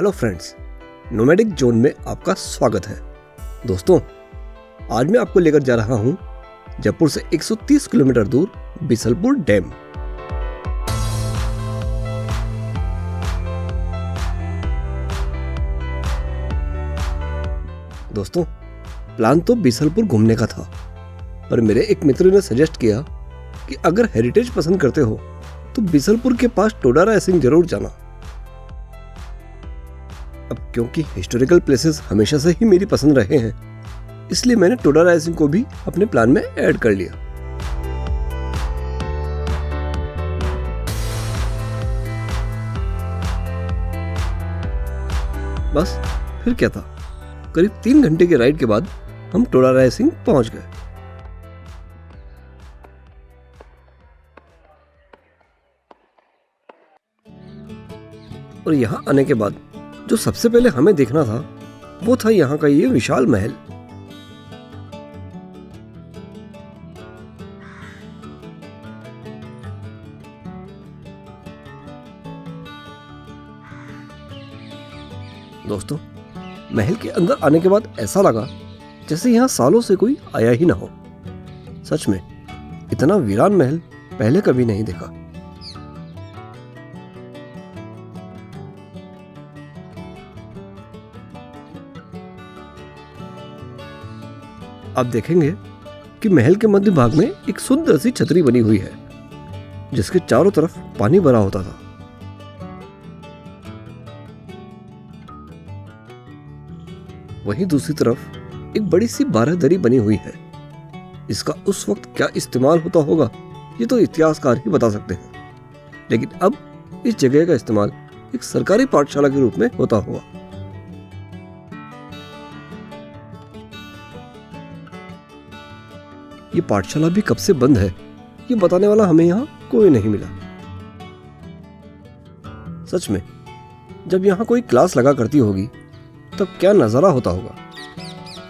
Hello friends, nomadic zone में आपका स्वागत है। दोस्तों, आज मैं आपको लेकर जा रहा हूं जयपुर से 130 किलोमीटर दूर बिसलपुर डैम। दोस्तों, प्लान तो बिसलपुर घूमने का था, पर मेरे एक मित्र ने सजेस्ट किया कि अगर हेरिटेज पसंद करते हो तो बिसलपुर के पास टोडा रायसिंग जरूर जाना। अब क्योंकि हिस्टोरिकल प्लेसेस हमेशा से ही मेरी पसंद रहे हैं, इसलिए मैंने टोडा रायसिंग को भी अपने प्लान में ऐड कर लिया। बस फिर क्या था, करीब 3 घंटे के राइड के बाद हम टोडा रायसिंग पहुंच गए। और यहां आने के बाद जो सबसे पहले हमें देखना था वो था यहाँ का ये विशाल महल। दोस्तों, महल के अंदर आने के बाद ऐसा लगा जैसे यहाँ सालों से कोई आया ही ना हो। सच में इतना वीरान महल पहले कभी नहीं देखा। आप देखेंगे कि महल के मध्य भाग में एक सुंदर सी छतरी बनी हुई है, जिसके चारों तरफ पानी भरा होता था। वहीं दूसरी तरफ एक बड़ी सी बारहदरी बनी हुई है। इसका उस वक्त क्या इस्तेमाल होता होगा ये तो इतिहासकार ही बता सकते हैं, लेकिन अब इस जगह का इस्तेमाल एक सरकारी पाठशाला के रूप में होता होगा। ये पाठशाला भी कब से बंद है ये बताने वाला हमें यहाँ कोई नहीं मिला। सच में जब यहाँ कोई क्लास लगा करती होगी तब क्या नजारा होता होगा।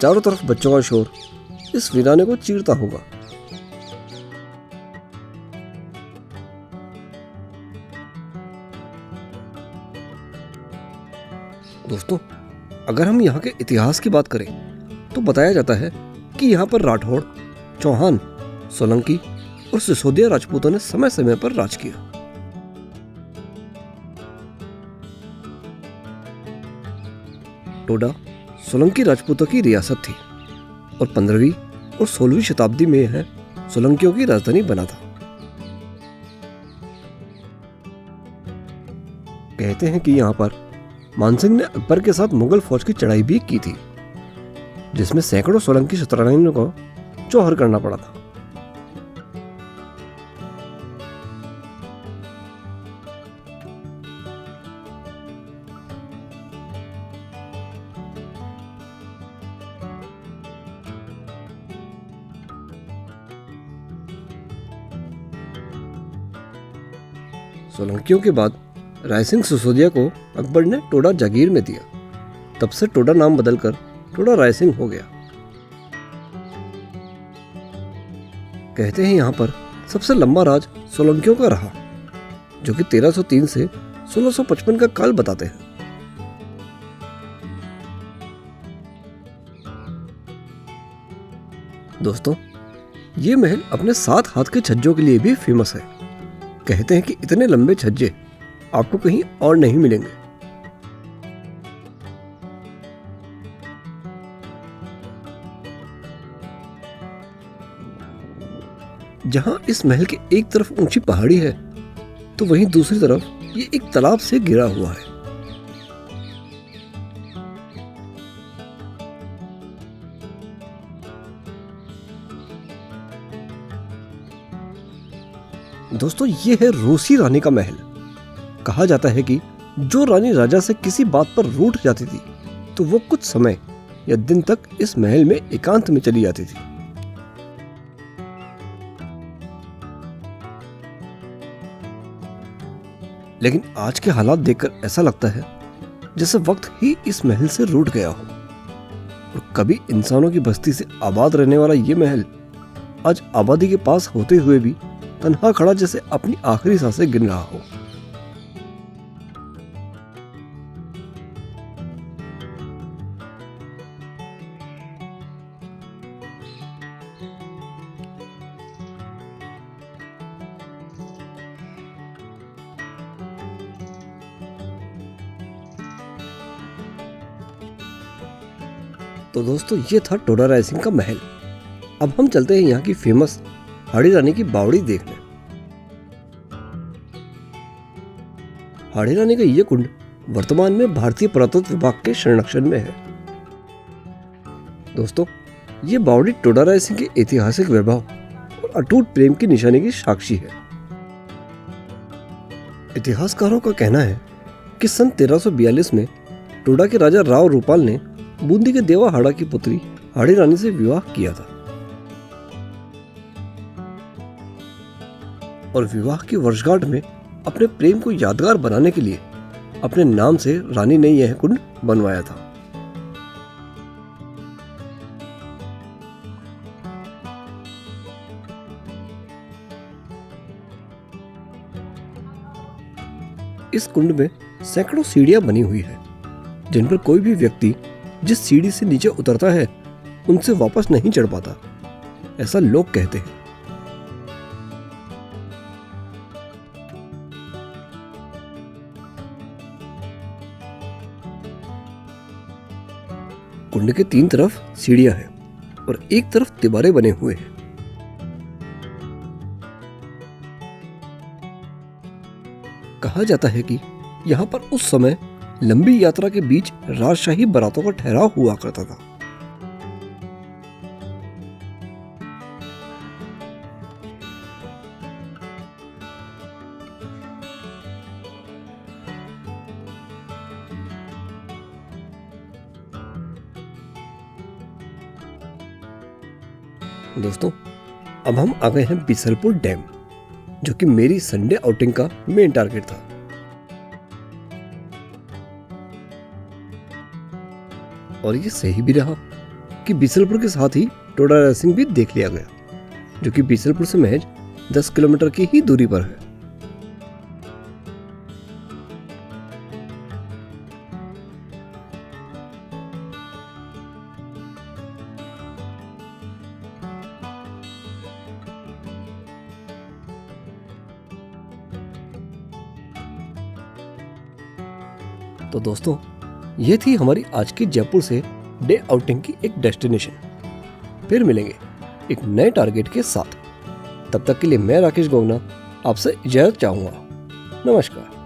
चारों तरफ बच्चों का शोर इस वीराने को चीरता होगा। दोस्तों, अगर हम यहाँ के इतिहास की बात करें तो बताया जाता है कि यहाँ पर राठौड़, चौहान, सोलंकी और सिसोदिया राजपूतों ने समय समय पर राज किया। टोडा सोलंकी राजपूतों की रियासत थी और 15वीं और 16वीं शताब्दी में यह सोलंकियों की राजधानी बना था। कहते हैं कि यहाँ पर मानसिंह ने अकबर के साथ मुगल फौज की चढ़ाई भी की थी, जिसमें सैकड़ों सोलंकी शतरनाइयों को जौहर करना पड़ा था। सोलंकियों के बाद रायसिंह सिसोदिया को अकबर ने टोडा जागीर में दिया। तब से टोडा नाम बदलकर टोडा रायसिंग हो गया। कहते हैं यहाँ पर सबसे लंबा राज सोलंकियों का रहा, जो कि 1303 से 1655 का काल बताते हैं। दोस्तों, ये महल अपने 7 हाथ के छज्जों के लिए भी फेमस है। कहते हैं कि इतने लंबे छज्जे आपको कहीं और नहीं मिलेंगे। जहां इस महल के एक तरफ ऊंची पहाड़ी है तो वहीं दूसरी तरफ ये एक तालाब से घिरा हुआ है। दोस्तों, ये है रूसी रानी का महल। कहा जाता है कि जो रानी राजा से किसी बात पर रूठ जाती थी तो वो कुछ समय या दिन तक इस महल में एकांत में चली जाती थी। लेकिन आज के हालात देखकर ऐसा लगता है जैसे वक्त ही इस महल से रूठ गया हो, और कभी इंसानों की बस्ती से आबाद रहने वाला ये महल आज आबादी के पास होते हुए भी तन्हा खड़ा जैसे अपनी आखिरी सांसें गिन रहा हो। तो दोस्तों ये था टोडा रायसिंह का महल। अब हम चलते हैं यहाँ की फेमस हाड़ी रानी की बावड़ी देखने। हाड़ी रानी का ये कुंड वर्तमान में भारतीय पुरातत्व विभाग के संरक्षण में है। दोस्तों ये बावड़ी टोडा रायसिंह के ऐतिहासिक वैभव और अटूट प्रेम की निशानी की साक्षी है। इतिहासकारों का कहना है कि सन 1342 में टोडा के राजा राव रूपाल ने बूंदी के देवा हाड़ा की पुत्री हाड़ी रानी से विवाह किया था और विवाह की वर्षगांठ में अपने प्रेम को यादगार बनाने के लिए अपने नाम से रानी ने यह कुंड बनवाया था। इस कुंड में सैकड़ों सीढ़ियां बनी हुई है जिन पर कोई भी व्यक्ति जिस सीढ़ी से नीचे उतरता है उनसे वापस नहीं चढ़ पाता, ऐसा लोग कहते हैं। कुंड के 3 तरफ सीढ़ियां हैं और एक तरफ दीवारे बने हुए हैं। कहा जाता है कि यहाँ पर उस समय लंबी यात्रा के बीच राजशाही बारातों का ठहराव हुआ करता था। दोस्तों अब हम आ गए हैं बिसलपुर डैम, जो कि मेरी संडे आउटिंग का मेन टारगेट था। और ये सही भी रहा कि बिसलपुर के साथ ही टोडा रायसिंह भी देख लिया गया, जो कि बिसलपुर से महज 10 किलोमीटर की ही दूरी पर है। तो दोस्तों ये थी हमारी आज की जयपुर से डे आउटिंग की एक डेस्टिनेशन। फिर मिलेंगे एक नए टारगेट के साथ। तब तक के लिए मैं राकेश गोगना आपसे इजाजत चाहूंगा। नमस्कार।